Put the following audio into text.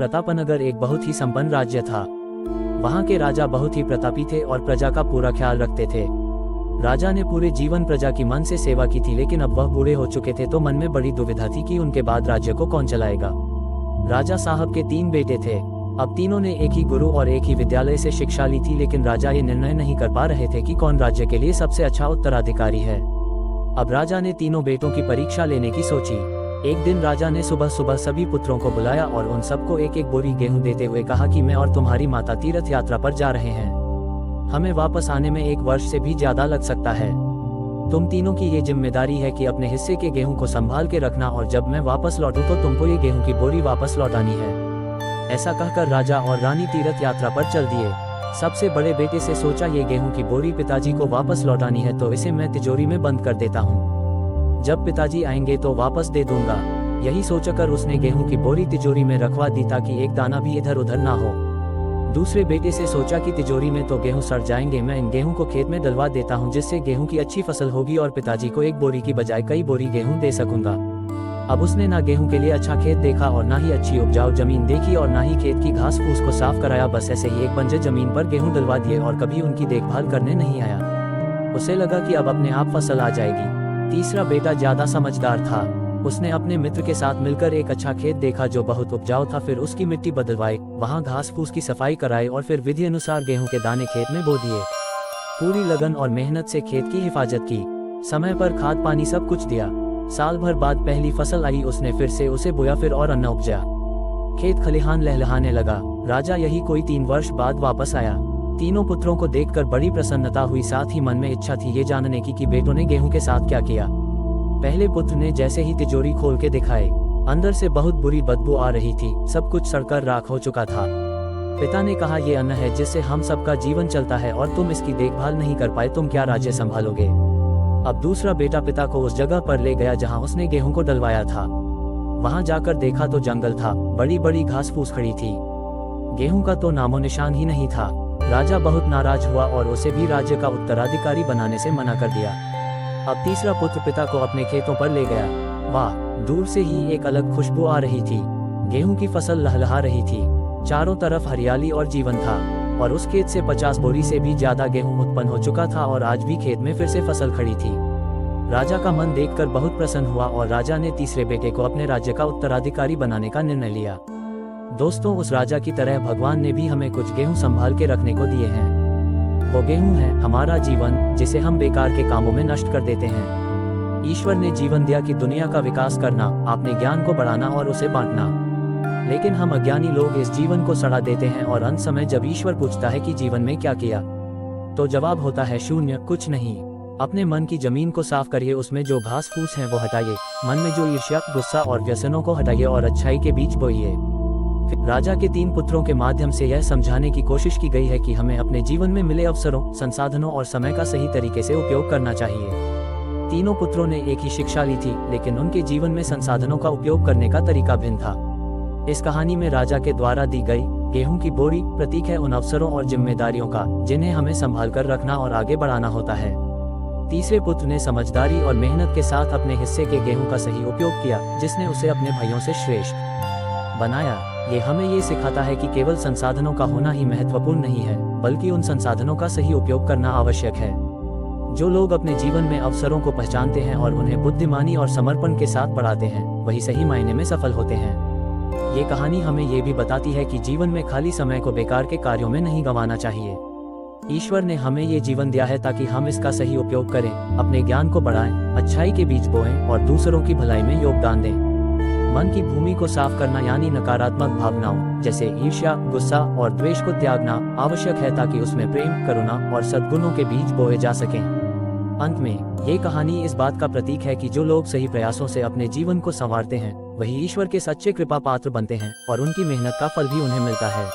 प्रतापनगर एक बहुत ही संपन्न राज्य था। वहाँ के राजा बहुत ही प्रतापी थे और प्रजा का पूरा ख्याल रखते थे। राजा ने पूरे जीवन प्रजा की मन से सेवा की थी, लेकिन अब वह बूढ़े हो चुके थे तो मन में बड़ी दुविधा थी कि उनके बाद राज्य को कौन चलाएगा। राजा साहब के 3 बेटे थे। अब तीनों ने एक ही गुरु और एक ही विद्यालय से शिक्षा ली थी, लेकिन राजा ये निर्णय नहीं कर पा रहे थे कि कौन राज्य के लिए सबसे अच्छा उत्तराधिकारी है। अब राजा ने तीनों बेटों की परीक्षा लेने की सोची। एक दिन राजा ने सुबह सुबह सभी पुत्रों को बुलाया और उन सबको एक एक बोरी गेहूं देते हुए कहा कि मैं और तुम्हारी माता तीर्थ यात्रा पर जा रहे हैं। हमें वापस आने में 1 वर्ष से भी ज्यादा लग सकता है। तुम तीनों की ये जिम्मेदारी है कि अपने हिस्से के गेहूं को संभाल के रखना, और जब मैं वापस लौटूं तो तुमको ये गेहूं की बोरी वापस लौटानी है। ऐसा कहकर राजा और रानी तीर्थ यात्रा पर चल दिए। सबसे बड़े बेटे से सोचा, ये गेहूं की बोरी पिताजी को वापस लौटानी है तो इसे मैं तिजोरी में बंद कर देता हूँ। जब पिताजी आएंगे तो वापस दे दूंगा। यही सोचकर उसने गेहूं की बोरी तिजोरी में रखवा दी ताकि एक दाना भी इधर उधर ना हो। दूसरे बेटे से सोचा कि तिजोरी में तो गेहूं सड़ जाएंगे, मैं इन गेहूं को खेत में डलवा देता हूं, जिससे गेहूं की अच्छी फसल होगी और पिताजी को 1 बोरी की बजाय कई बोरी गेहूं दे सकूंगा। अब उसने ना गेहूं के लिए अच्छा खेत देखा और ना ही अच्छी उपजाऊ जमीन देखी और ना ही खेत की घास फूस को साफ कराया। बस ऐसे ही एक बंजर जमीन पर गेहूं डलवा दिए और कभी उनकी देखभाल करने नहीं आया। उसे लगा कि अब अपने आप फसल आ जाएगी। तीसरा बेटा ज्यादा समझदार था। उसने अपने मित्र के साथ मिलकर एक अच्छा खेत देखा जो बहुत उपजाऊ था। फिर उसकी मिट्टी बदलवाई, वहां घास फूस की सफाई कराई और फिर विधि अनुसार गेहूं के दाने खेत में बो दिए। पूरी लगन और मेहनत से खेत की हिफाजत की, समय पर खाद पानी सब कुछ दिया। साल भर बाद पहली फसल आई, उसने फिर से उसे बोया, फिर और अन्न उपजा। खेत खलिहान लहलहाने लगा। राजा यही कोई 3 वर्ष बाद वापस आया। तीनों पुत्रों को देखकर बड़ी प्रसन्नता हुई, साथ ही मन में इच्छा थी ये जानने की कि बेटों ने गेहूं के साथ क्या किया। पहले पुत्र ने जैसे ही तिजोरी खोल के दिखाई, अंदर से बहुत बुरी बदबू आ रही थी। सब कुछ सड़कर राख हो चुका था। पिता ने कहा, ये अन्न है जिससे हम सबका जीवन चलता है और तुम इसकी देखभाल नहीं कर पाए, तुम क्या राज्य संभालोगे। अब दूसरा बेटा पिता को उस जगह पर ले गया जहां उसने गेहूं को डलवाया था। वहां जाकर देखा तो जंगल था, बड़ी बड़ी घास फूस खड़ी थी। गेहूं का तो नामो निशान ही नहीं था। राजा बहुत नाराज हुआ और उसे भी राज्य का उत्तराधिकारी बनाने से मना कर दिया। अब तीसरा पुत्र पिता को अपने खेतों पर ले गया। वाह, दूर से ही एक अलग खुशबू आ रही थी। गेहूं की फसल लहलहा रही थी। चारों तरफ हरियाली और जीवन था और उस खेत से 50 बोरी से भी ज्यादा गेहूं उत्पन्न हो चुका था और आज भी खेत में फिर से फसल खड़ी थी। राजा का मन देखकर बहुत प्रसन्न हुआ और राजा ने तीसरे बेटे को अपने राज्य का उत्तराधिकारी बनाने का निर्णय लिया। दोस्तों, उस राजा की तरह भगवान ने भी हमें कुछ गेहूं संभाल के रखने को दिए हैं। वो गेहूं है हमारा जीवन, जिसे हम बेकार के कामों में नष्ट कर देते हैं। ईश्वर ने जीवन दिया कि दुनिया का विकास करना, अपने ज्ञान को बढ़ाना और उसे बांटना। लेकिन हम अज्ञानी लोग इस जीवन को सड़ा देते हैं और अंत समय जब ईश्वर पूछता है कि जीवन में क्या किया, तो जवाब होता है शून्य, कुछ नहीं। अपने मन की जमीन को साफ करिए, उसमें जो घास फूस है वो हटाइए, मन में जो ईर्ष्या, गुस्सा और व्यसनों को हटाइए और अच्छाई के बीच बोइए। राजा के 3 पुत्रों के माध्यम से यह समझाने की कोशिश की गई है कि हमें अपने जीवन में मिले अवसरों, संसाधनों और समय का सही तरीके से उपयोग करना चाहिए। तीनों पुत्रों ने एक ही शिक्षा ली थी, लेकिन उनके जीवन में संसाधनों का उपयोग करने का तरीका भिन्न था। इस कहानी में राजा के द्वारा दी गई गेहूं की बोरी प्रतीक है उन अवसरों और जिम्मेदारियों का जिन्हें हमें संभाल कर रखना और आगे बढ़ाना होता है। तीसरे पुत्र ने समझदारी और मेहनत के साथ अपने हिस्से के गेहूं का सही उपयोग किया, जिसने उसे अपने भाइयों से श्रेष्ठ बनाया। ये हमें ये सिखाता है कि केवल संसाधनों का होना ही महत्वपूर्ण नहीं है, बल्कि उन संसाधनों का सही उपयोग करना आवश्यक है। जो लोग अपने जीवन में अवसरों को पहचानते हैं और उन्हें बुद्धिमानी और समर्पण के साथ बढ़ाते हैं, वही सही मायने में सफल होते हैं। ये कहानी हमें ये भी बताती है कि जीवन में खाली समय को बेकार के कार्यों में नहीं गंवाना चाहिए। ईश्वर ने हमें ये जीवन दिया है ताकि हम इसका सही उपयोग करें, अपने ज्ञान को बढ़ाएं, अच्छाई के बीज बोएं और दूसरों की भलाई में योगदान दें। मन की भूमि को साफ करना यानी नकारात्मक भावनाओं जैसे ईर्ष्या, गुस्सा और द्वेष को त्यागना आवश्यक है ताकि उसमें प्रेम, करुणा और सद्गुणों के बीज बोए जा सकें। अंत में ये कहानी इस बात का प्रतीक है कि जो लोग सही प्रयासों से अपने जीवन को संवारते हैं, वही ईश्वर के सच्चे कृपा पात्र बनते हैं और उनकी मेहनत का फल भी उन्हें मिलता है।